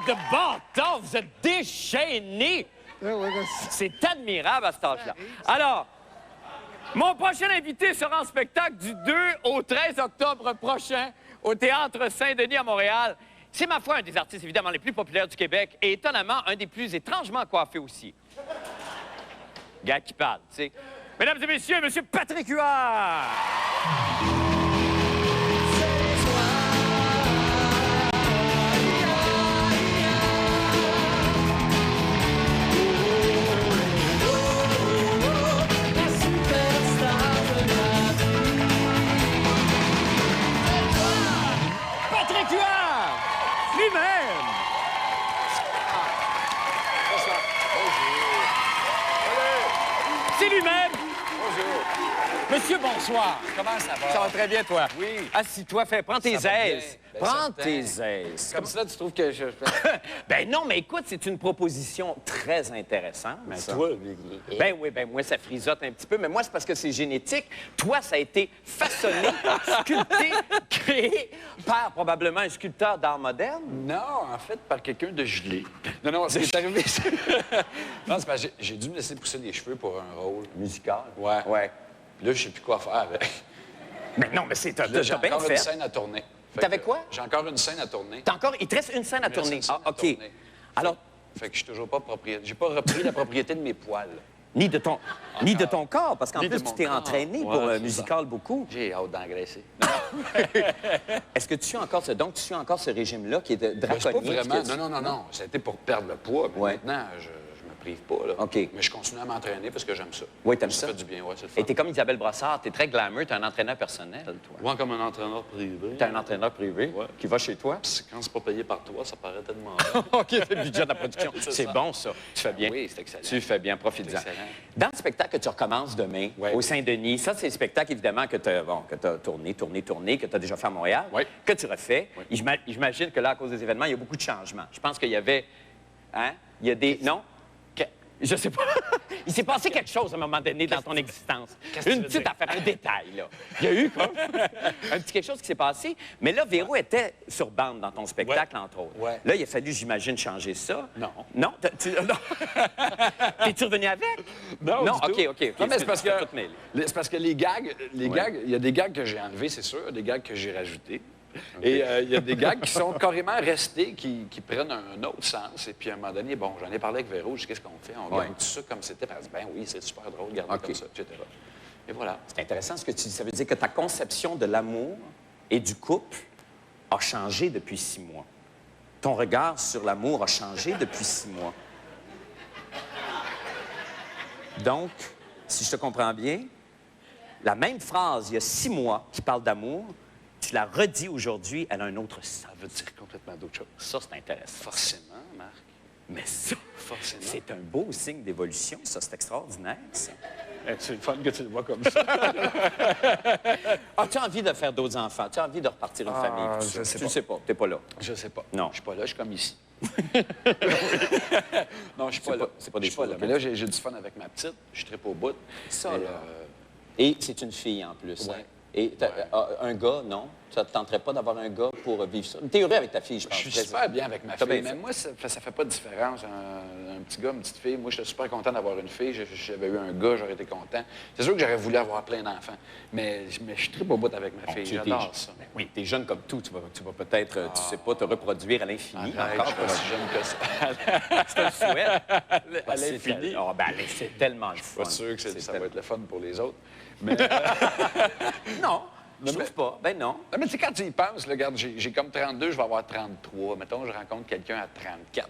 de bâtard, vous êtes déchaînés. C'est admirable à cet âge-là. Alors, mon prochain invité sera en spectacle du 2 au 13 octobre prochain au Théâtre Saint-Denis à Montréal. C'est, ma foi, un des artistes évidemment les plus populaires du Québec et étonnamment un des plus étrangement coiffés aussi. Gars qui parle, tu sais. Mesdames et messieurs, M. Patrick Huard! Patrick Huard! Lui-même! C'est lui-même! Monsieur, bonsoir. Comment ça va? Ça va très bien, toi? Oui. Assis-toi, prends tes aises. Ben, Prends certain. tes aises. Comme ça, tu trouves que je... Ben non, mais écoute, c'est une proposition très intéressante. Mais ça. toi, Ben oui, ben moi, ça frisote un petit peu, mais moi, c'est parce que c'est génétique. Toi, ça a été façonné, sculpté, créé par probablement un sculpteur d'art moderne. Non, en fait, par quelqu'un de gelé. Non, ce qui est arrivé... non, c'est parce que j'ai dû me laisser pousser les cheveux pour un rôle. Musical. Ouais. Ouais. Puis là, je sais plus quoi faire avec. Mais non, mais c'est Là, j'ai t'as bien encore une fait. scène à tourner. Fait T'avais que quoi? J'ai encore une scène à tourner. T'as encore... Il te reste une scène à Il me reste tourner. une scène Ah, à OK. tourner. Alors, Fait que je suis toujours pas propriétaire. J'ai pas repris la propriété de mes poils. ni de ton corps, parce qu'en Ni de plus, tu mon t'es corps. entraîné Ouais, pour c'est musical beaucoup. J'ai hâte d'engraisser. Est-ce que tu suis encore ce régime-là qui est Ben, c'est pas draconique? vraiment. que tu- Non. Ça a été pour perdre le poids. Puis Ouais. maintenant, je me prive pas. Là. OK. Mais je continue à m'entraîner parce que j'aime ça. Oui, t'aimes ça? Ça fait du bien, ouais, c'est le fun. Et t'es comme Isabelle Brassard, t'es très glamour, t'es un entraîneur personnel, toi. Moi, comme un entraîneur privé. T'es un entraîneur privé Ouais. qui va chez toi? Quand c'est pas payé par toi, ça paraît tellement... OK, c'est le budget de la production. C'est C'est ça. bon, ça. Tu fais bien. Oui, c'est excellent. Tu fais bien, profite-en. C'est excellent. Dans le spectacle que tu recommences demain, Ouais. au Saint-Denis, ça, c'est le spectacle, évidemment, que tu as tourné, que tu as déjà fait à Montréal, Oui. que tu refais. Oui. J'imagine que là, à cause des événements, il y a beaucoup de changements. Je pense qu'il y avait... Hein? Il y a des... Non? Je sais pas. Il s'est passé quelque chose à un moment donné dans ton existence. Une petite affaire, un détail, là. Il y a eu, quoi, un petit quelque chose qui s'est passé. Mais là, Véro était sur bande dans ton spectacle, entre autres. Ouais. Là, il a fallu, j'imagine, changer ça. Non. Non? Non. T'es-tu revenu avec? Non, Non, du tout. OK. Non, mais c'est parce que... Tout mêlé. C'est parce que les gags, il y a des gags que j'ai enlevés, c'est sûr, des gags que j'ai rajoutés. Et il y a des gags qui sont carrément restés, qui prennent un autre sens. Et puis, à un moment donné, bon, j'en ai parlé avec Véro, je dis, qu'est-ce qu'on fait? On garde tout ça comme c'était. Elle dit, ben oui, c'est super drôle, garder comme ça, etc. Et voilà. C'est intéressant ce que tu dis. Ça veut dire que ta conception de l'amour et du couple a changé depuis 6 mois. Ton regard sur l'amour a changé depuis 6 mois. Donc, si je te comprends bien, la même phrase, il y a 6 mois, qui parle d'amour, tu la redis aujourd'hui, elle a un autre sens. Ça veut dire complètement d'autre chose. Ça, c'est intéressant. Forcément, Marc. Mais ça, Forcément. c'est un beau signe d'évolution, ça. C'est extraordinaire, ça. C'est le fun que tu le vois comme ça. As-tu envie de faire d'autres enfants? As-tu envie de repartir une famille? tout ça? je sais Tu pas. ne sais pas. T'es pas là. Je sais pas. Non. Je suis pas là, je suis comme ici. Non, je suis pas C'est là. pas- c'est pas des Je suis pas choses là. Mais là, j'ai du fun avec ma petite. Je tripe au bout. Ça, Et, là. Et c'est une fille, en plus. Ouais. Hein? Et un gars, non? Ça ne te tenterait pas d'avoir un gars pour vivre ça? T'es heureux avec ta fille, je pense. Je suis super bien avec ma T'as fille. bien Mais fait. moi, ça fait pas de différence. Un petit gars, une petite fille. Moi, j'étais super content d'avoir une fille. J'avais eu un gars, j'aurais été content. C'est sûr que j'aurais voulu avoir plein d'enfants. Mais je tripe au bout avec ma fille. J'adore ça. Ben oui, t'es jeune comme tout. Tu vas peut-être, tu sais pas, te reproduire à l'infini. Arrête, je suis pas si jeune que ça. Je te le souhaite. À l'infini. Oh, ben, c'est tellement le fun. Pas sûr que ça tellement- va être le fun pour les autres. Mais, Non, je mais- trouve pas. Ben non. non, mais tu sais, quand tu y penses, là, regarde, j'ai comme 32, je vais avoir 33. Mettons, je rencontre quelqu'un à 34.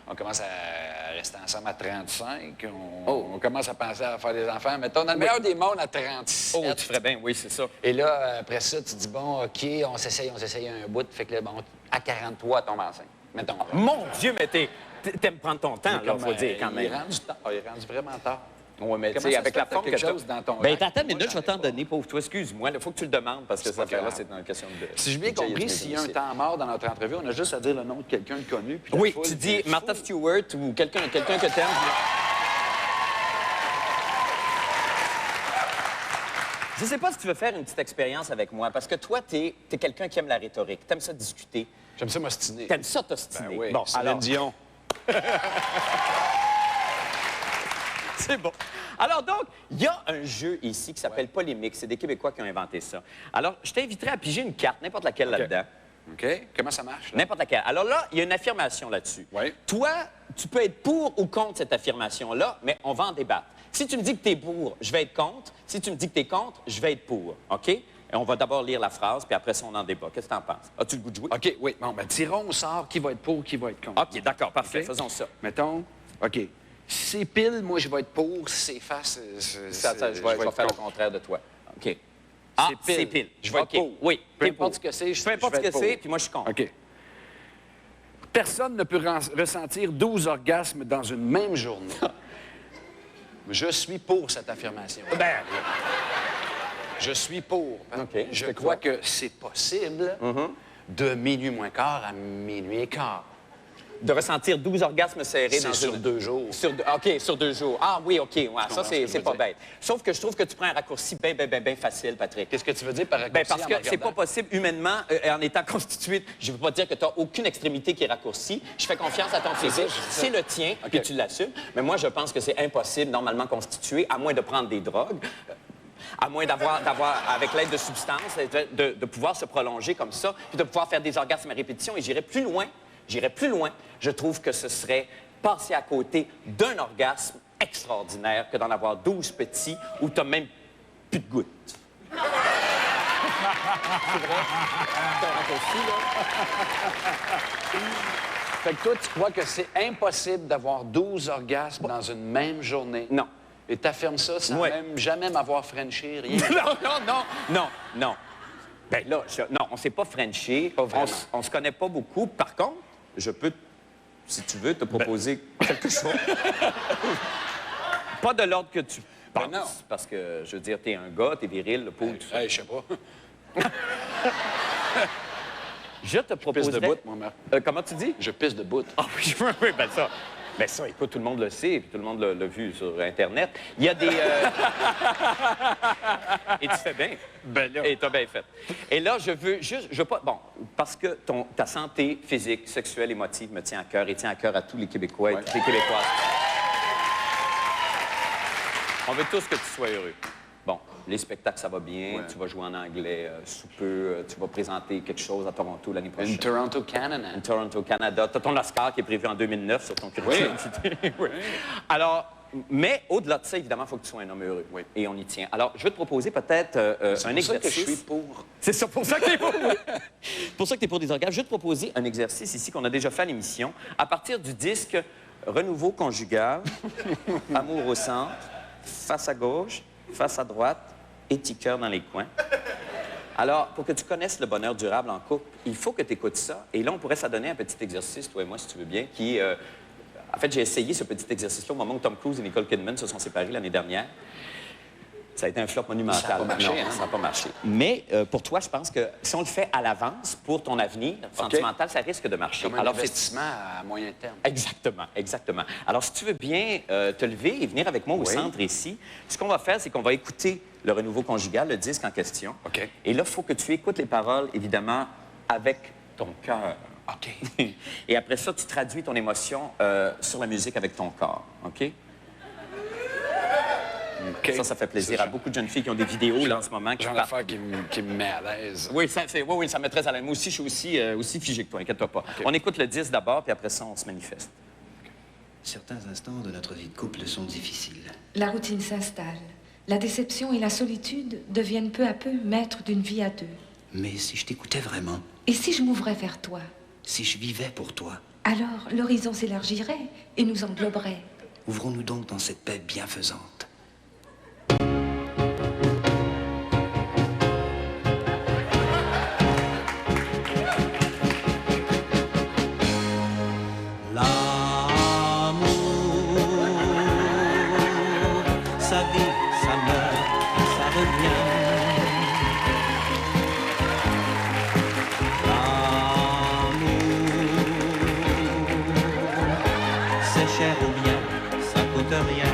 On commence à rester ensemble à 35. On commence à penser à faire des enfants. Mettons, dans le meilleur des mondes, à 37. Oh, tu ferais bien, oui, c'est ça. Et là, après ça, tu dis, bon, OK, on s'essaye un bout. Fait que là, bon, à 43, elle tombe enceinte. Mettons. Mon Dieu, mais t'aimes prendre ton temps, là, faut dire, quand Il est même. rendu tard. Il est rendu vraiment tard. Oui, mais tu Comment sais, ça avec se la fait que forme t'as que quelque tu chose dans ton Ben, rack? t'attends une Moi, minute, je j'en vais t'en ai pas. donner, pauvre toi. Excuse-moi, il faut que tu le demandes parce que cette pas affaire-là, grave. c'est une question de... Si j'ai bien compris, s'il y a un temps mort dans notre entrevue, on a juste à dire le nom de quelqu'un de connu. Puis la Oui, foule, tu dis puis- Martha Stewart ou quelqu'un que t'aimes. Je sais pas si tu veux faire une petite expérience avec moi, parce que toi, t'es quelqu'un qui aime la rhétorique. T'aimes ça discuter. J'aime ça m'ostiner. T'aimes ça t'ostiner. Ben oui, Bon, Céline Dion. C'est bon. Alors donc, il y a un jeu ici qui s'appelle Polémique. C'est des Québécois qui ont inventé ça. Alors, je t'inviterai à piger une carte, n'importe laquelle là-dedans. OK. Comment ça marche? là? N'importe laquelle. Alors là, il y a une affirmation là-dessus. Oui. Toi, tu peux être pour ou contre cette affirmation-là, mais on va en débattre. Si tu me dis que tu es pour, je vais être contre. Si tu me dis que tu es contre, je vais être pour. OK? Et on va d'abord lire la phrase, puis après ça, on en débat. Qu'est-ce que tu en penses? As-tu le goût de jouer? OK, oui. Bon, ben, tirons au sort qui va être pour, qui va être contre. OK, d'accord, parfait. OK? Faisons ça. Mettons, OK. Si c'est pile, moi, je vais être pour. Si c'est face, Je vais faire le contre. contraire de toi. OK. Ah, c'est pile. Je vais être pour. Oui, Peu t'es importe pour. ce que c'est, Peu importe ce que être c'est, pour. puis moi, je suis contre. OK. Personne ne peut ressentir 12 orgasmes dans une même journée. Je suis pour cette affirmation. Ben, Je suis pour. OK. Je C'est crois quoi? que c'est possible de minuit moins quart à minuit et quart. de ressentir 12 orgasmes serrés dans C'est sur une... 2 jours. OK, sur 2 jours. Ah oui, OK. Ouais, ça, comprends ce que c'est je veux pas dire. bête. Sauf que je trouve que tu prends un raccourci bien facile, Patrick. Qu'est-ce que tu veux dire par raccourci? Ben parce en que me c'est pas regardant? possible humainement, en étant constitué. Je veux pas dire que tu n'as aucune extrémité qui est raccourcie. Je fais confiance à ton physique. C'est le tien, puis tu l'assumes. Mais moi, je pense que c'est impossible, normalement constitué, à moins de prendre des drogues, à moins d'avoir avec l'aide de substances, de pouvoir se prolonger comme ça, puis de pouvoir faire des orgasmes à répétition. Et j'irai plus loin. Je trouve que ce serait passer à côté d'un orgasme extraordinaire que d'en avoir 12 petits où tu n'as même plus de gouttes. C'est vrai? C'est un raccourci, là? Fait que toi, tu crois que c'est impossible d'avoir 12 orgasmes dans une même journée? Non. Et t'affirmes ça sans Ouais. même jamais m'avoir frenché, rien? Non. Ben là, non, on s'est pas frenché. Pas vraiment. On se connaît pas beaucoup. Par contre, je peux, si tu veux, te proposer quelque chose. Pas de l'ordre que tu penses. Ben non. Parce que, je veux dire, t'es un gars, t'es viril, le pauvre, tout ça. Hey, je sais pas. Je te Pisse proposerais... de bout, mon mère. Comment tu dis? Je pisse de bout. Ah oui, ben ça. Ben ça, écoute, tout le monde le sait, puis tout le monde l'a vu sur Internet. Il y a des... Et tu fais bien. Ben là. Et t'as bien fait. Et là, je veux pas... Bon, parce que ta santé physique, sexuelle, émotive me tient à cœur et tient à cœur à tous les Québécois et toutes les Québécoises. On veut tous que tu sois heureux. Bon, les spectacles, ça va bien. Ouais. Tu vas jouer en anglais sous peu. Tu vas présenter quelque chose à Toronto l'année prochaine. In Toronto, Canada. En Toronto, Canada. Tu as ton Oscar qui est prévu en 2009 sur ton curriculum vitae. Oui. Alors, mais au-delà de ça, évidemment, il faut que tu sois un homme heureux. Oui. Et on y tient. Alors, je vais te proposer peut-être un C'est pour ça que exercice. je suis pour. C'est ça, pour ça que tu es pour. Pour ça que tu es pour des orgasmes. Je vais te proposer un exercice ici qu'on a déjà fait à l'émission. À partir du disque Renouveau conjugal, Amour au centre, face à gauche, face à droite, et petit cœur dans les coins. Alors, pour que tu connaisses le bonheur durable en couple, il faut que tu écoutes ça. Et là, on pourrait s'adonner un petit exercice, toi et moi, si tu veux bien, qui... En fait, j'ai essayé ce petit exercice-là au moment où Tom Cruise et Nicole Kidman se sont séparés l'année dernière. Ça a été un flop monumental. Ça a pas marché, Non, hein? ça n'a pas marché. Mais pour toi, je pense que si on le fait à l'avance pour ton avenir sentimental, ça risque de marcher. Comme un Alors, c'est- investissement à moyen terme. Exactement. Alors, si tu veux bien te lever et venir avec moi au Oui. centre ici, ce qu'on va faire, c'est qu'on va écouter le renouveau conjugal, le disque en question. OK. Et là, il faut que tu écoutes les paroles, évidemment, avec ton cœur. OK. Et après ça, tu traduis ton émotion sur la musique avec ton corps. OK? OK. Ça fait plaisir à beaucoup de jeunes filles qui ont des vidéos là, en ce moment. Qui Genre partent. d'affaire qui me met à l'aise. Oui, ça me met très à l'aise. Moi aussi, je suis aussi figé que toi, inquiète-toi pas. On écoute le disque d'abord, puis après ça, on se manifeste. Certains instants de notre vie de couple sont difficiles. La routine s'installe. La déception et la solitude deviennent peu à peu maîtres d'une vie à deux. Mais si je t'écoutais vraiment, Et si je m'ouvrais vers toi, si je vivais pour toi, alors l'horizon s'élargirait et nous engloberait. ouvrons-nous donc dans cette paix bienfaisante. L'amour, ça vit, ça meurt, ça revient. L'amour, c'est cher ou bien, ça coûte rien.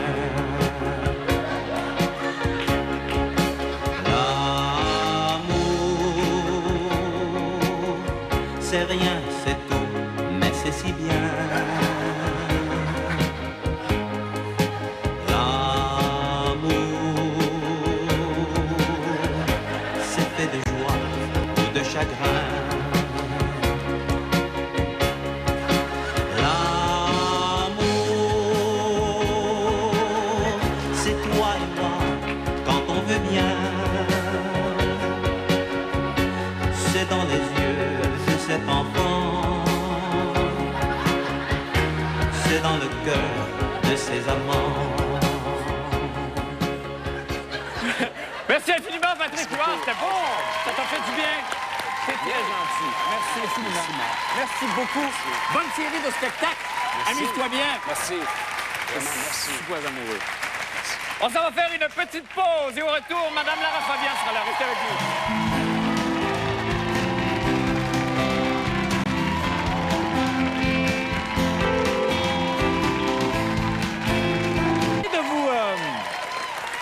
C'est rien, c'est tout, mais c'est si bien. L'amour, c'est fait de joie ou de chagrin. L'amour, c'est toi et moi quand on veut bien. C'est dans les yeux de cet enfant, c'est dans le cœur de ses amants. Merci infiniment, Patrick Huard. C'était bon. Ça t'a fait du bien. C'est très gentil. Merci infiniment. Merci beaucoup. Bonne série de spectacles. Amuse-toi bien. Merci. Vraiment, merci. Super amoureux. On s'en va faire une petite pause et au retour, Madame Lara Fabian sera là. Restez avec nous.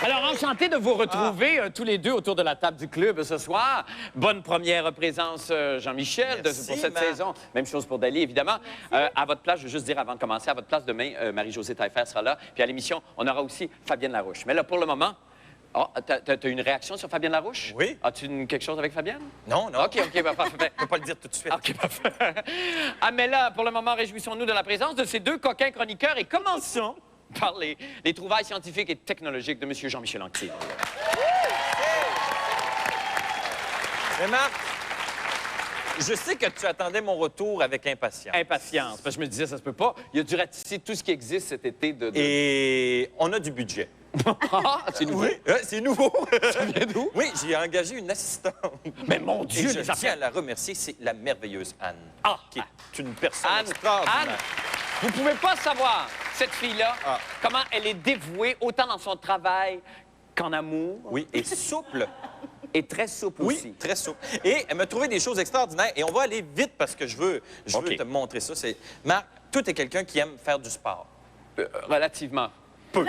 Alors, enchanté de vous retrouver tous les deux autour de la table du club ce soir. Bonne première présence, Jean-Michel, pour cette saison. Même chose pour Dali, évidemment. À votre place, je veux juste dire avant de commencer, à votre place demain, Marie-Josée Taillefer sera là. Puis à l'émission, on aura aussi Fabienne Larouche. Mais là, pour le moment... Oh, t'as une réaction sur Fabienne Larouche? Oui. As-tu quelque chose avec Fabienne? Non, non. OK, parfait. Je peux pas le dire tout de suite. OK, parfait. Ah, mais là, pour le moment, réjouissons-nous de la présence de ces deux coquins chroniqueurs et commençons par les trouvailles scientifiques et technologiques de M. Jean-Michel Anctil. Mais Marc, je sais que tu attendais mon retour avec impatience. Impatience, parce que je me disais, ça se peut pas. Il a dû ratisser tout ce qui existe cet été de... Et on a du budget. Ah, c'est nouveau. Oui, c'est nouveau. Ça vient d'où? Oui, j'ai engagé une assistante. Mais mon Et Dieu, je les tiens affaires... à la remercier, c'est la merveilleuse Anne. Ah! Qui est une personne Anne, extraordinaire. vous pouvez pas savoir, cette fille-là, Ah. comment elle est dévouée autant dans son travail qu'en amour. Oui, et souple. Et très souple Oui, aussi. très souple. Et elle m'a trouvé des choses extraordinaires. Et on va aller vite parce que je veux OK. te montrer ça. Marc, toi, t'es quelqu'un qui aime faire du sport. Relativement. Peu.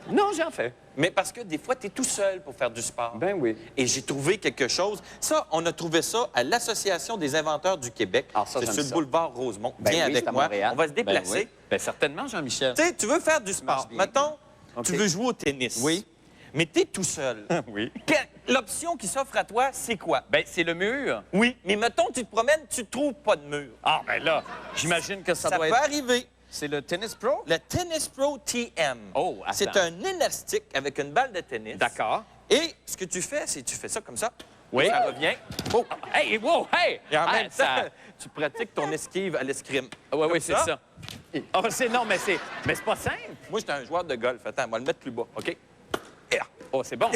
Non, j'en fais. Mais parce que des fois, tu es tout seul pour faire du sport. Ben oui. Et j'ai trouvé quelque chose. Ça, on a trouvé ça à l'Association des inventeurs du Québec. Ah, ça, c'est j'aime sur le ça. boulevard Rosemont. Ben Viens oui, avec c'est à moi. Montréal. On va se déplacer. Ben, oui. Ben certainement, Jean-Michel. Tu sais, tu veux faire du sport. marche bien. Mettons, OK. tu veux jouer au tennis. Oui. Mais tu es tout seul. Oui. L'option qui s'offre à toi, c'est quoi? Ben, c'est le mur. Oui, mais mettons, tu te promènes, tu trouves pas de mur. Ah, ben là, j'imagine que ça Ça doit peut être... arriver. C'est le Tennis Pro? Le Tennis Pro TM. Oh, attends. C'est un élastique avec une balle de tennis. D'accord. Et ce que tu fais, c'est que tu fais ça comme ça. Oui. Ça revient. Oh. Hey, wow, hey! Et en Ah, même temps, ça- tu pratiques ton esquive à l'escrime. Oui, Comme c'est ça. ça. Oh, c'est... Non, mais c'est pas simple. Moi, j'étais un joueur de golf. Attends, on va le mettre plus bas, OK? Et là. Oh, c'est bon.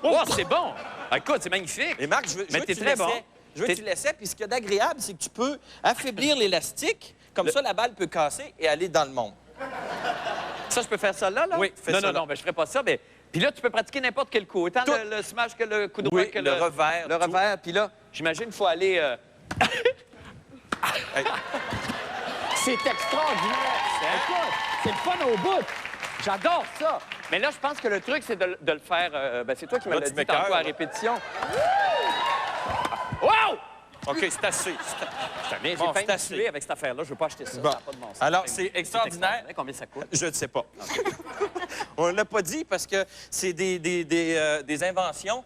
Oh, c'est bon. Ah, écoute, c'est magnifique. Et Marc, je veux Mais que t'es tu très l'essaies. bon. Je veux que tu l'essaies, puis ce qu'il y a d'agréable, c'est que tu peux affaiblir l'élastique. Comme ça, la balle peut casser et aller dans le monde. Ça, je peux faire ça là? Oui, fais non, ça non, là. non, ben, je ferai pas ça, mais... Puis là, tu peux pratiquer n'importe quel coup, autant Tout. le smash que le coup droit Oui, que le revers, Le tout. revers, puis là, j'imagine qu'il faut aller... Hey. C'est extraordinaire! Écoute, c'est le fun au bout! J'adore ça! Mais là, je pense que le truc, c'est de le faire... ben, c'est toi qui me Là, l'as tu dit m'écoeures, tantôt à là. répétition. Wow! OK, c'est assez. Mais Bon, j'ai c'est failli assez. tuer avec cette affaire-là. Je veux pas acheter ça. Bon. Ça n'a pas de bon sens. Alors, c'est extraordinaire. Combien ça coûte? Je ne sais pas. On ne l'a pas dit parce que c'est des inventions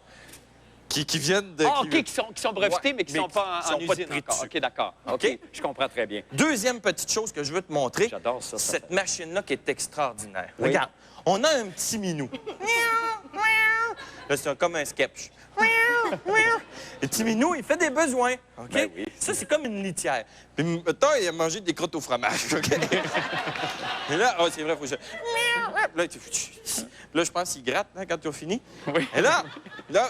qui viennent de... Ah, OK, qui sont brevetés, Ouais, mais qui mais ne sont qui pas en sont pas usine pris encore. dessus. OK, d'accord. OK? OK, je comprends très bien. Deuxième petite chose que je veux te montrer. J'adore ça, ça. Cette machine-là qui est extraordinaire. Oui. Regarde, on a un petit minou. Là, c'est comme un sketch. Le petit minou, il fait des besoins. OK? Ben oui. Ça, c'est comme une litière. Puis, mettons, il a mangé des crottes au fromage. OK? Et là, oh, c'est vrai, il faut que je... Là, je pense qu'il gratte hein, quand tu as fini. Oui. Et là,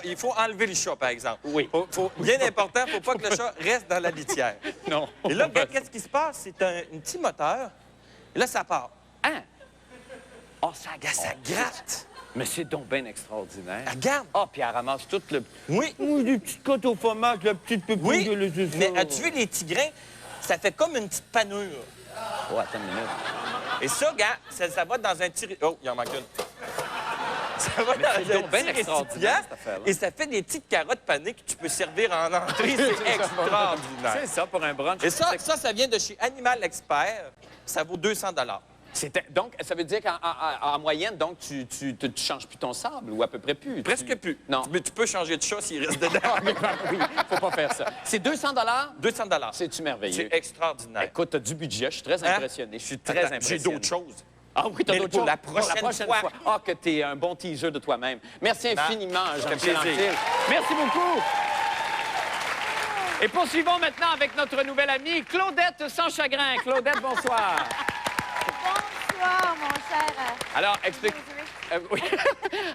il faut enlever le chat, par exemple. Oui. Bien important, il ne faut pas que le chat reste dans la litière. Non. Et là, regarde, qu'est-ce qui se passe? C'est un petit moteur. Et là, ça part. Hein? Oh, ça Regarde, ça gratte. Mais c'est donc bien extraordinaire. Regarde. Ah, puis elle ramasse tout le... Oui. Des petites côtes au fromage, la petite pépite Oui, de le mais as-tu vu les tigrins? Ça fait comme une petite panure. Oh, attends une minute. Et ça, gars, ça va dans un petit... Oh, il en manque une. Ça va dans c'est un donc bien petit extraordinaire, récipient cette affaire-là. et ça fait des petites carottes panées que tu peux servir en entrée. C'est extraordinaire. C'est ça pour un brunch. Et ça vient de chez Animal Expert. Ça vaut 200 Donc, ça veut dire qu'en moyenne, donc, tu changes plus ton sable ou à peu près plus? Presque plus. Non. Mais tu peux changer de chat s'il reste dedans. Oui, faut pas faire ça. C'est 200 200 C'est-tu merveilleux? C'est extraordinaire. Écoute, t'as du budget. Je suis très impressionné. Je suis très Attends, impressionné. J'ai d'autres choses. Ah oui, t'as Mais d'autres pour choses? la prochaine fois. Ah, que t'es un bon teaser de toi-même. Merci infiniment, Jean-Michel plaisir. Anctil. Merci beaucoup. Et poursuivons maintenant avec notre nouvelle amie, Claudette Sans Chagrin. Claudette, bonsoir. Bonsoir, mon cher. Alors, explique... oui.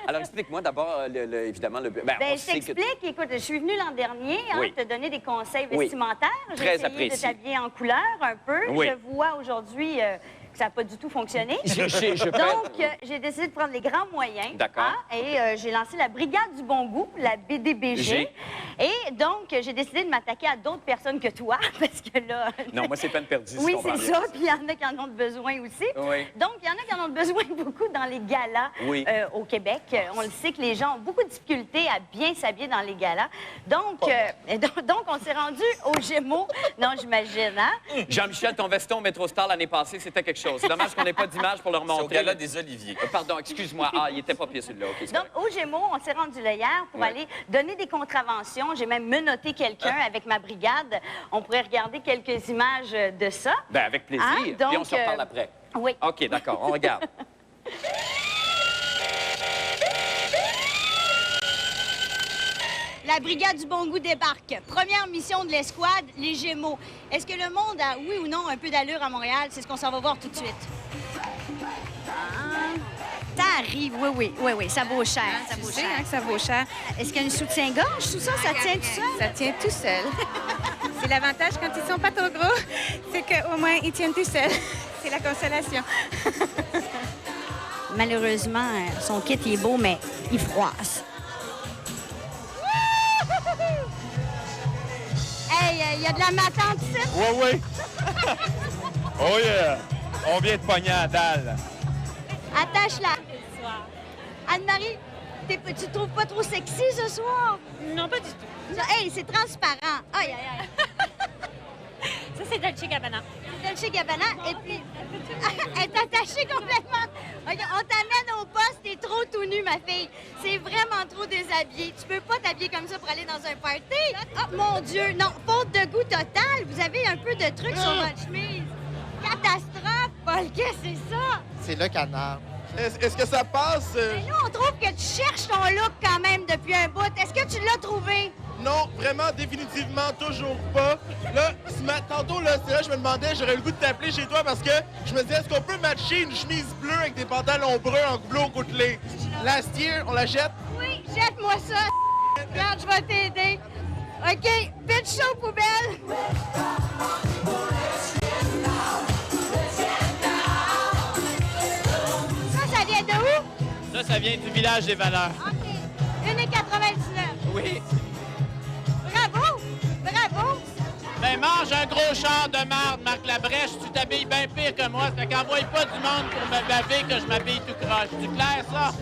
Alors, explique-moi d'abord, évidemment, le... Ben, Ben, on je sait que- t'explique. Écoute, je suis venue l'an dernier Oui. te donner des conseils Oui. vestimentaires. Très J'ai essayé apprécié. de t'habiller en couleur un peu. Oui. Je vois aujourd'hui que ça n'a pas du tout fonctionné. Je Donc, j'ai décidé de prendre les grands moyens. D'accord. Et j'ai lancé la Brigade du bon goût, la BDBG. J'ai. Et donc, j'ai décidé de m'attaquer à d'autres personnes que toi, parce que là... Non, moi, c'est peine perdue, si Oui, je comprends c'est bien. ça. Puis il y en a qui en ont besoin aussi. Oui. Donc, il y en a qui en ont besoin beaucoup dans les galas Oui. au Québec. On le sait que les gens ont beaucoup de difficultés à bien s'habiller dans les galas. Donc, donc on s'est rendu aux Gémeaux. Non, j'imagine, hein? Jean-Michel, ton veston Métro Star l'année passée, c'était quelque chose. C'est dommage qu'on n'ait pas d'image pour le C'est remontrer. au gala des Oliviers. Pardon, excuse-moi. Ah, il était pas pire celui-là. OK, c'est Donc, correct. aux Gémeaux, on s'est rendu là hier pour Ouais. aller donner des contraventions. J'ai même menotté quelqu'un avec ma brigade. On pourrait regarder quelques images de ça. Ben, avec plaisir. Hein? Puis Donc, on se reparle après. Oui. OK, d'accord, on regarde. La Brigade du bon goût débarque. Première mission de l'escouade, les Gémeaux. Est-ce que le monde a, oui ou non, un peu d'allure à Montréal? C'est ce qu'on s'en va voir tout de suite. Ça arrive, oui, ça vaut cher. Ça vaut cher. que ça vaut cher. Est-ce qu'il y a une soutien-gorge, tout ça? Ça tient tout seul? Ça tient tout seul. C'est l'avantage quand ils sont pas trop gros, c'est qu'au moins ils tiennent tout seuls. C'est la consolation. Malheureusement, son kit est beau, mais il froisse. Hey, il y a de la matante ici? Oui. Oh yeah! On vient de pogner à dalle. Attache-la. Anne-Marie, tu te trouves pas trop sexy ce soir? Non, pas du tout. Hey, c'est transparent. Aïe, aïe, aïe. Ça, c'est Dolce Gabbana. Dolce Gabbana, et puis elle est attachée complètement. OK, on t'amène au poste, t'es trop tout nu, ma fille. C'est vraiment trop déshabillé. Tu peux pas t'habiller comme ça pour aller dans un party. Oh, mon Dieu, non, faute de goût total. Vous avez un peu de trucs sur votre chemise. Catastrophe, Paul, qu'est-ce que c'est ça? C'est le canard. Est-ce que ça passe? Mais nous, on trouve que tu cherches ton look quand même depuis un bout. Est-ce que tu l'as trouvé? Non, vraiment, définitivement, toujours pas. Là, tantôt, là, c'est là, je me demandais, j'aurais le goût de t'appeler chez toi parce que je me disais, est-ce qu'on peut matcher une chemise bleue avec des pantalons bruns en bleu au côtelé? Last year, on la jette? Oui, jette-moi ça. Regarde, je vais t'aider. OK, pitch ça aux poubelles. Ça vient de où? Ça vient du village des valeurs. OK. 1,99. Oui. Bravo! Bravo! Ben mange un gros char de marde, Marc Labrèche. Tu t'habilles bien pire que moi. Ça fait qu'envoie pas du monde pour me baver que je m'habille tout croche. C'est clair, ça?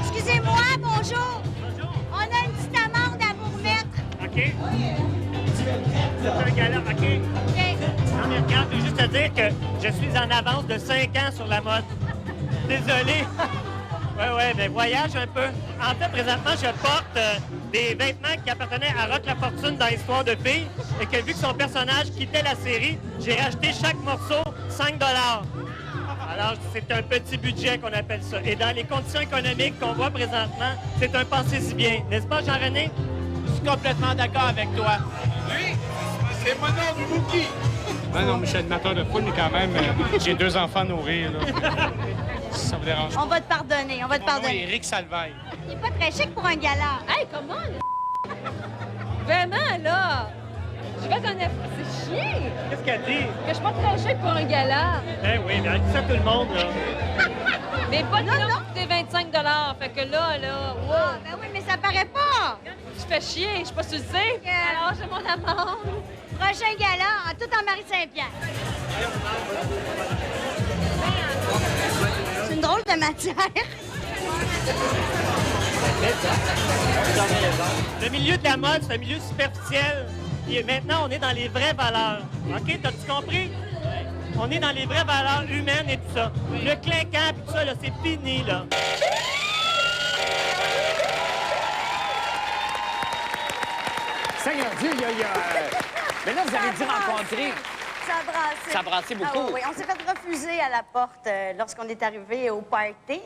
Excusez-moi, bonjour. On a une petite amende à vous remettre. OK. C'est un gala, OK. OK. Non, mais regarde, je veux juste te dire que je suis en avance de 5 ans sur la mode. Désolé. Oui, mais voyage un peu. En fait, présentement, je porte des vêtements qui appartenaient à Rock La Fortune dans Histoire de filles et que vu que son personnage quittait la série, j'ai racheté chaque morceau 5 $. Alors, c'est un petit budget qu'on appelle ça. Et dans les conditions économiques qu'on voit présentement, c'est un pensez-y bien. N'est-ce pas, Jean-René? Je suis complètement d'accord avec toi. Oui, c'est mon nom du Mookie. Non, mais je suis animateur de foule, mais quand même, j'ai 2 enfants à nourrir. Là. Ça vous dérange pas? On va te pardonner, on va te Mon nom est pardonner. Éric Salvaille. Il est pas très chic pour un gala. Hey, comment? Vraiment, là? Je fais un effort. C'est chier Qu'est-ce qu'elle dit? que je suis pas très chic pour un gala. Eh oui, mais elle dit ça à tout le monde, là. Mais pas non, non. Coûté 25 $. Fait que là, wow. Ah, ben oui, mais ça paraît pas. Je fais chier, je suis pas suscitée. Alors, j'ai mon amende. Prochain gala, tout en Marie-Saint-Pierre. C'est une une drôle de matière. Le milieu de la mode, c'est un milieu superficiel. Et maintenant, on est dans les vraies valeurs. OK? T'as-tu compris? On est dans les vraies valeurs humaines et tout ça. Le clinquant et tout ça, là, c'est fini, là. Seigneur Dieu, il y a... Mais là, vous avez dû rencontrer... Ça a brassé. Ça a brassé beaucoup. Ah, oui, on s'est fait refuser à la porte lorsqu'on est arrivé au party.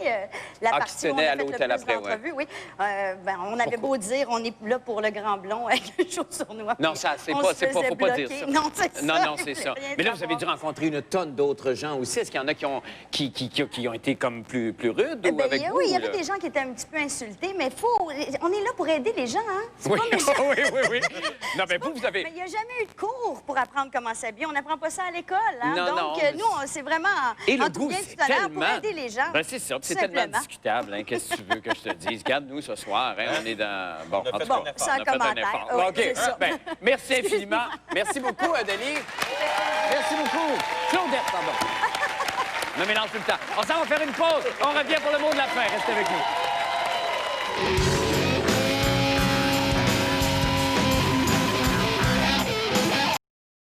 La qui partie où on tenait a à fait l'hôtel le plus après, ouais. d'entrevues, oui. On avait beau dire, on est là pour le grand blond avec un chaud sournois. Non, ça, c'est on pas, se c'est pas, faisait faut pas dire bloquer. ça. Non, c'est ça. Non, ils c'est voulaient ça. rien Mais là, vous avez savoir. dû rencontrer une tonne d'autres gens aussi. Est-ce qu'il y en a qui ont été comme plus rudes ou avec vous? Oui, il y avait là? des gens qui étaient un petit peu insultés, mais on est là pour aider les gens, hein? C'est Oui, pas méchant. oui. Non, mais vous avez... Mais il n'y a jamais eu de cours pour apprendre comment s'habiller. On n'apprend pas ça à l'école. Hein? Non, Donc, non. nous, c'est vraiment Et le en tout goût, bien c'est tout honneur pour tellement... aider les gens. Ben, c'est ça, puis c'est Tout tellement simplement. discutable. Hein? Qu'est-ce que tu veux que je te dise? Regarde-nous ce soir, hein? On est dans... Bon, en tout cas, Bon, sans on a fait un commentaire. effort. Oui, OK, c'est ça. ben, merci infiniment. Merci beaucoup, Denis. Merci beaucoup. Claudette, pardon. Je me mélange tout le temps. On s'en va faire une pause. On revient pour le mot de la fin. Restez avec nous.